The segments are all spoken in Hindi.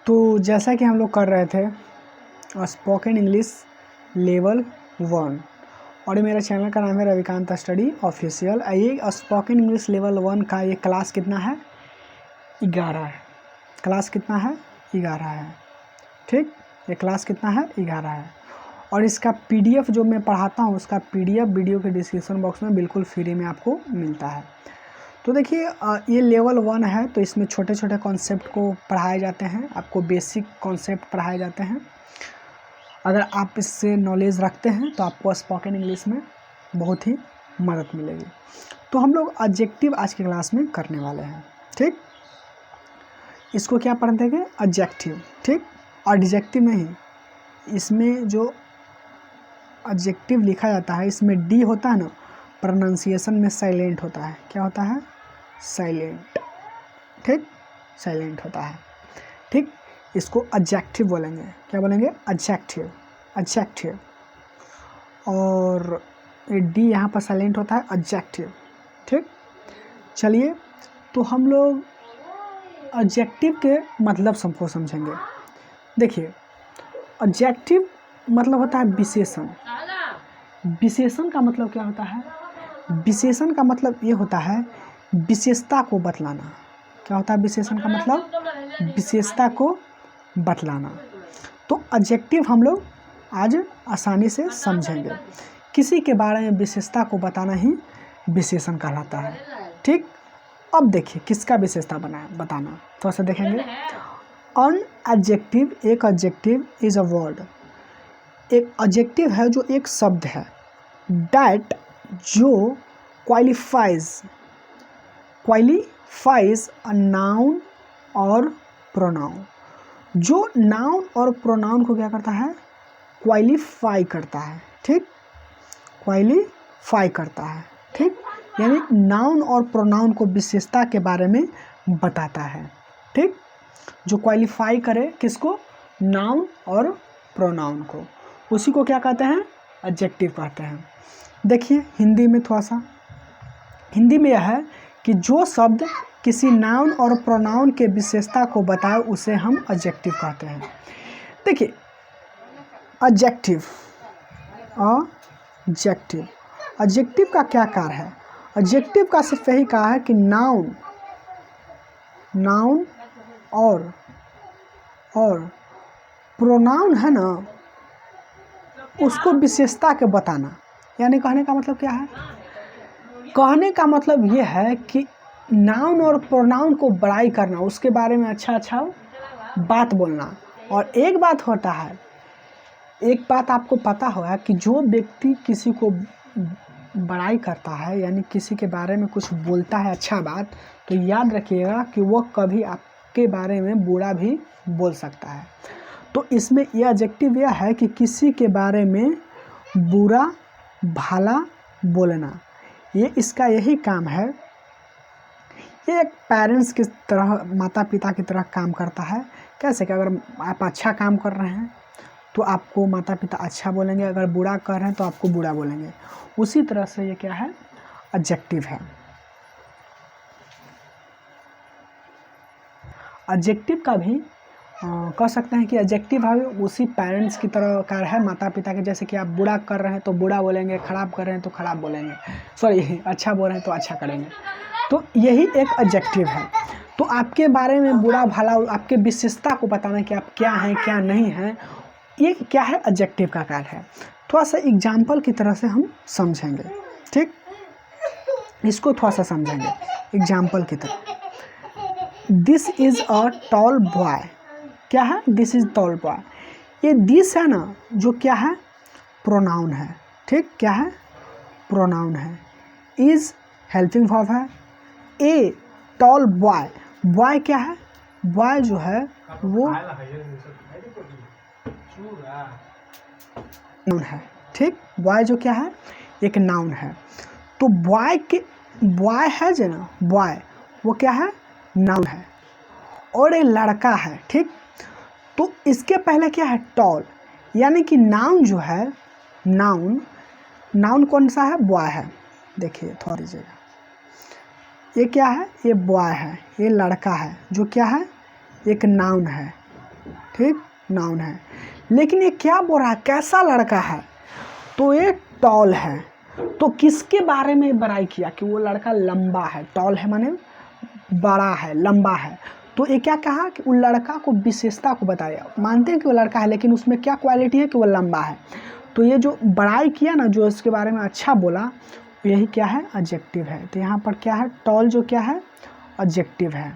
तो जैसा कि हम लोग कर रहे थे स्पोकन इंग्लिश लेवल 1 और ये मेरा चैनल का नाम है रविकांत स्टडी ऑफिशियल। ये स्पोकन इंग्लिश लेवल 1 का ये क्लास कितना है 11 है। क्लास कितना है 11 है। ठीक, ये क्लास कितना है 11 है। और इसका पीडीएफ जो मैं पढ़ाता हूँ उसका पीडीएफ वीडियो के डिस्क्रिप्शन बॉक्स में बिल्कुल फ्री में आपको मिलता है। तो देखिए ये लेवल 1 है तो इसमें छोटे छोटे कॉन्सेप्ट को पढ़ाए जाते हैं, आपको बेसिक कॉन्सेप्ट पढ़ाए जाते हैं। अगर आप इससे नॉलेज रखते हैं तो आपको स्पोकन इंग्लिश में बहुत ही मदद मिलेगी। तो हम लोग एडजेक्टिव आज की क्लास में करने वाले हैं। ठीक, इसको क्या पढ़ देंगे एडजेक्टिव। ठीक, एडजेक्टिव नहीं, इसमें जो एडजेक्टिव लिखा जाता है इसमें डी होता है ना, प्रोनाउंसिएशन में साइलेंट होता है। क्या होता है साइलेंट। ठीक, साइलेंट होता है। ठीक, इसको एडजेक्टिव बोलेंगे। क्या बोलेंगे एडजेक्टिव, एडजेक्टिव। और डी यहाँ पर साइलेंट होता है एडजेक्टिव। ठीक, चलिए तो हम लोग एडजेक्टिव के मतलब सबको समझेंगे। देखिए एडजेक्टिव मतलब होता है विशेषण। विशेषण का मतलब क्या होता है? विशेषण का मतलब ये होता है विशेषता को बतलाना। क्या होता है विशेषण का मतलब? विशेषता को बतलाना। तो एडजेक्टिव हम लोग आज आसानी से समझेंगे। किसी के बारे में विशेषता को बताना ही विशेषण कहलाता है। ठीक, अब देखिए किसका विशेषता बताना थोड़ा सा देखेंगे। अन एडजेक्टिव, एक एडजेक्टिव इज अ वर्ड। एक एडजेक्टिव है जो एक शब्द है दैट जो क्वालिफाइज अ नाउन और प्रोनाउन। जो नाउन और प्रोनाउन को क्या करता है क्वालिफाई करता है। ठीक, क्वालिफाई करता है। ठीक, यानी नाउन और प्रोनाउन को विशेषता के बारे में बताता है। ठीक, जो क्वालिफाई करे किसको, नाउन और प्रोनाउन को, उसी को क्या कहते हैं एडजेक्टिव कहते हैं। देखिए हिंदी में थोड़ा सा, हिंदी में यह है कि जो शब्द किसी नाउन और प्रोनाउन के विशेषता को बताए उसे हम एडजेक्टिव कहते हैं। देखिए एडजेक्टिव, एडजेक्टिव का क्या कार्य है? एडजेक्टिव का सिर्फ यही कहा है कि नाउन और प्रोनाउन है ना, उसको विशेषता के बताना। यानी कहने का मतलब क्या है? कहने का मतलब ये है कि नाउन और प्रोनाउन को बड़ाई करना, उसके बारे में अच्छा बात बोलना। और एक बात होता है, एक बात आपको पता होगा कि जो व्यक्ति किसी को बड़ाई करता है यानी किसी के बारे में कुछ बोलता है अच्छा बात, तो याद रखिएगा कि वो कभी आपके बारे में बुरा भी बोल सकता है। तो इसमें यह एडजेक्टिव यह है कि किसी के बारे में बुरा भला बोलना, ये इसका यही काम है। ये एक पेरेंट्स की तरह, माता पिता की तरह काम करता है। कैसे कि अगर आप अच्छा काम कर रहे हैं तो आपको माता पिता अच्छा बोलेंगे, अगर बुरा कर रहे हैं तो आपको बुरा बोलेंगे। उसी तरह से ये क्या है एडजेक्टिव है। एडजेक्टिव का भी कह सकते हैं कि एडजेक्टिव है उसी पेरेंट्स की तरह कार है, माता पिता के। जैसे कि आप बुरा कर रहे हैं तो बुरा बोलेंगे, खराब कर रहे हैं तो खराब बोलेंगे, सॉरी अच्छा बोल रहे हैं तो अच्छा करेंगे। तो यही एक एडजेक्टिव है। तो आपके बारे में बुरा भला, आपके विशेषता को बताना कि आप क्या हैं क्या नहीं हैं, ये क्या है एडजेक्टिव का कार्य है। थोड़ा सा एग्जाम्पल की तरह से हम समझेंगे। ठीक, इसको थोड़ा सा समझेंगे एग्जाम्पल की तरह। This is a tall boy. क्या है? This is tall boy. ये दिस है ना, जो क्या है प्रोनाउन है। ठीक, क्या है प्रोनाउन है। इज हेल्पिंग वर्ब है। ए टॉल बॉय, बॉय क्या है? बॉय जो है वो नाउन है। ठीक, बॉय जो क्या है एक नाउन है। तो बॉय है जो ना, बॉय वो क्या है नाउन है। और ये लड़का है। ठीक, तो इसके पहले क्या है टॉल, यानी कि नाउन जो है, नाउन कौन सा है बॉय है। देखिए थोड़ा दीजिएगा, ये क्या है ये बॉय है, ये लड़का है जो क्या है एक नाउन है। ठीक, नाउन है। लेकिन ये क्या बोल रहा है, कैसा लड़का है, तो ये टॉल है। तो किसके बारे में बड़ाई किया कि वो लड़का लंबा है, टॉल है माने बड़ा है, लंबा है। तो ये क्या कहा कि वो लड़का को विशेषता को बताया, मानते हैं कि वो लड़का है लेकिन उसमें क्या क्वालिटी है कि वो लंबा है। तो ये जो बड़ाई किया ना, जो इसके बारे में अच्छा बोला, यही क्या है, एडजेक्टिव है। तो यहाँ पर क्या है, टॉल जो क्या है, एडजेक्टिव है।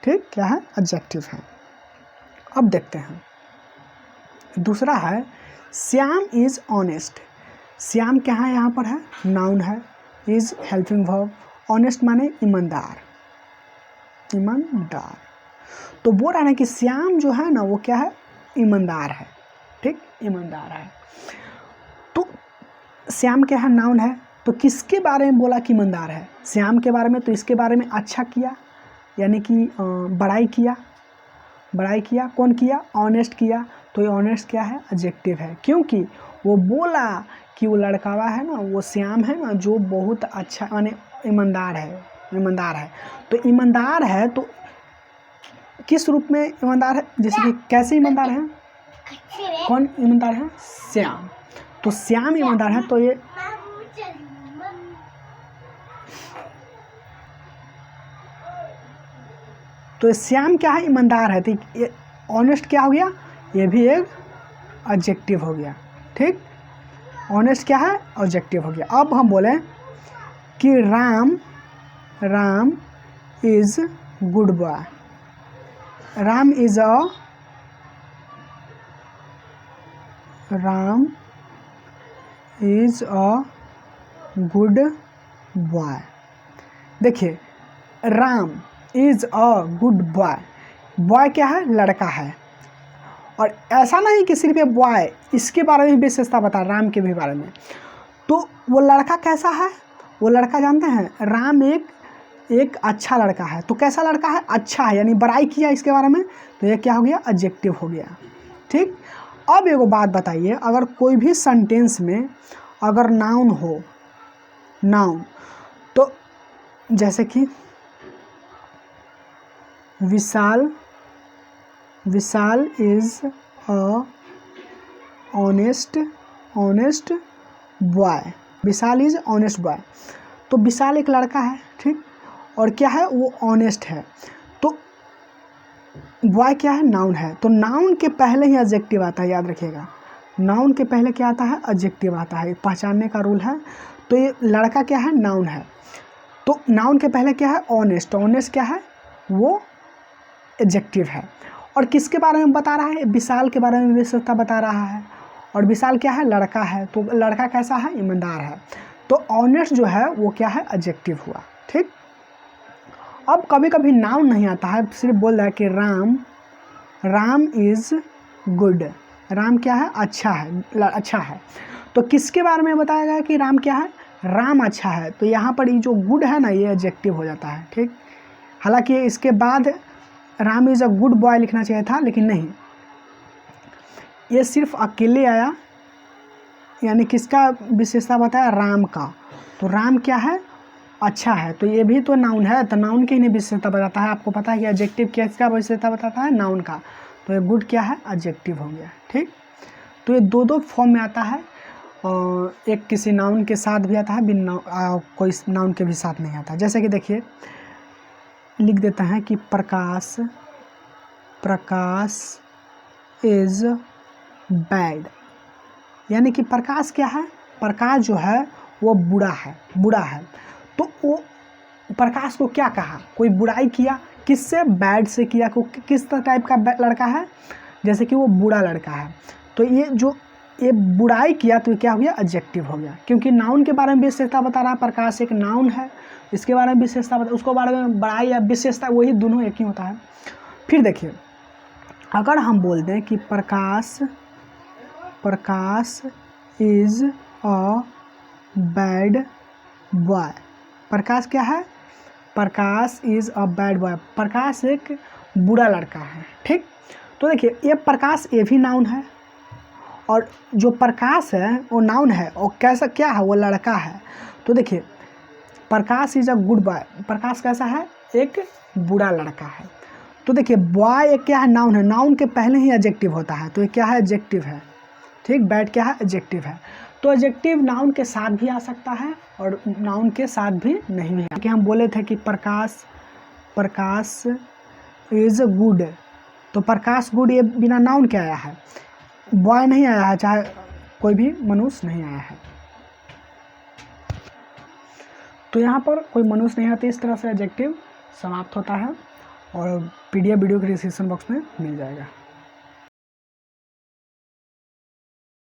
ठीक, क्या है, एडजेक्टिव है। अब देखते हैं दूसरा है, श्याम इज़ ऑनेस्ट। श्याम क्या है, यहाँ पर है, नाउन है। इज़ हेल्पिंग वर्ब, ऑनेस्ट माने ईमानदार, ईमानदार। तो बोल रहा है कि श्याम जो है ना वो क्या है, ईमानदार है। ठीक, ईमानदार है। तो श्याम क्या है, नाउन है। तो किसके बारे में बोला कि ईमानदार है, श्याम के बारे में। तो इसके बारे में अच्छा किया, यानी कि बड़ाई किया, बड़ाई किया, कौन किया, ऑनेस्ट किया। तो ये ऑनेस्ट क्या है, एडजेक्टिव है, क्योंकि वो बोला कि वो लड़कावा है ना, वो श्याम है ना, जो बहुत अच्छा माने ईमानदार है, ईमानदार है। तो ईमानदार है तो किस रूप में ईमानदार है, जैसे कि कैसे ईमानदार है, कौन ईमानदार है, श्याम। तो श्याम ईमानदार है। तो श्याम क्या है, ईमानदार है। तो ये ऑनेस्ट क्या हो गया, ये भी एक एडजेक्टिव हो गया। ठीक, ऑनेस्ट क्या है, एडजेक्टिव हो गया। अब हम बोले कि Ram, Ram is good boy. Ram is a, Ram is a good boy. देखिए, Ram is a good boy. Boy क्या है, लड़का है। और ऐसा नहीं कि सिर्फ ये बॉय, इसके बारे में विशेषता बता, राम के भी बारे में। तो वो लड़का कैसा है, वो लड़का जानते हैं, राम एक अच्छा लड़का है। तो कैसा लड़का है, अच्छा है, यानी बड़ाई किया इसके बारे में। तो ये क्या हो गया, एडजेक्टिव हो गया। ठीक, अब एगो बात बताइए, अगर कोई भी सेंटेंस में अगर नाउन हो, नाउन, तो जैसे कि Vishal, Vishal is a honest, honest boy. Vishal is honest boy. तो विशाल एक लड़का है, ठीक, और क्या है, वो ऑनेस्ट है। तो बॉय क्या है, नाउन है। तो नाउन के पहले ही एडजेक्टिव आता है, याद रखिएगा। नाउन के पहले क्या आता है, एडजेक्टिव आता है, पहचानने का रूल है। तो ये लड़का क्या है, नाउन है। तो नाउन के पहले क्या है, ऑनेस्ट। ऑनेस्ट क्या है, वो एडजेक्टिव है। और किसके बारे में बता रहा है, विशाल के बारे में विशेषता बता रहा है। और विशाल क्या है, लड़का है। तो लड़का कैसा है, ईमानदार है। तो ऑनेस्ट जो है वो क्या है, एडजेक्टिव हुआ। ठीक, अब कभी कभी नाउन नहीं आता है, सिर्फ बोल रहा है कि राम, राम इज़ गुड। राम क्या है, अच्छा है, अच्छा है। तो किसके बारे में बताया गया कि राम क्या है, राम अच्छा है। तो यहाँ पर ये जो गुड है ना, ये एडजेक्टिव हो जाता है। ठीक, हालांकि इसके बाद Ram is a good boy लिखना चाहिए था, लेकिन नहीं, ये सिर्फ अकेले आया, यानी किसका विशेषता बताया, राम का। तो राम क्या है, अच्छा है। तो ये भी तो नाउन है, तो नाउन की नहीं विशेषता बताता है। आपको पता है कि एडजेक्टिव किसका विशेषता बताता है, नाउन का। तो ये गुड क्या है, एडजेक्टिव हो गया। ठीक, तो ये दो फॉर्म में आता है, एक किसी नाउन के साथ भी आता है, बिन कोई नाउन के भी साथ नहीं आता। जैसे कि देखिए, लिख देता है कि प्रकाश, प्रकाश इज बैड। यानी कि प्रकाश क्या है, प्रकाश जो है वो बुरा है, बुरा है। तो वो प्रकाश को क्या कहा, कोई बुराई किया, किससे, बैड से किया। को किस टाइप का लड़का है, जैसे कि वो बुरा लड़का है। तो ये जो ये बुराई किया, तो क्या हो गया, एडजेक्टिव हो गया, क्योंकि नाउन के बारे में विशेषता बता रहा है। प्रकाश एक नाउन है, इसके बारे में विशेषता बता, उसको बारे में बड़ाई या विशेषता, वही दोनों एक ही होता है। फिर देखिए, अगर हम बोल दें कि प्रकाश, प्रकाश इज अ बैड बॉय। प्रकाश क्या है, प्रकाश इज अ बैड बॉय। प्रकाश एक बुरा लड़का है। ठीक, तो देखिए, ये प्रकाश ये भी नाउन है, और जो प्रकाश है वो नाउन है, और कैसा क्या है, वो लड़का है। तो देखिए, प्रकाश इज अ गुड बॉय, प्रकाश कैसा है, एक बुरा लड़का है। तो देखिए बॉय एक क्या है, नाउन है, नाउन के पहले ही एडजेक्टिव होता है, तो ये क्या है, एडजेक्टिव है, ठीक। बैड क्या है, एडजेक्टिव है। तो एडजेक्टिव नाउन के साथ भी आ सकता है और नाउन के साथ भी नहीं भी। कि हम बोले थे कि प्रकाश इज गुड, तो प्रकाश गुड ये बिना नाउन के आया है, बॉय नहीं आया है, चाहे कोई भी मनुष्य नहीं आया है। तो यहाँ पर कोई मनुष्य नहीं आते, इस तरह से एडजेक्टिव समाप्त होता है और PDF वीडियो के डिस्क्रिप्शन बॉक्स में मिल जाएगा।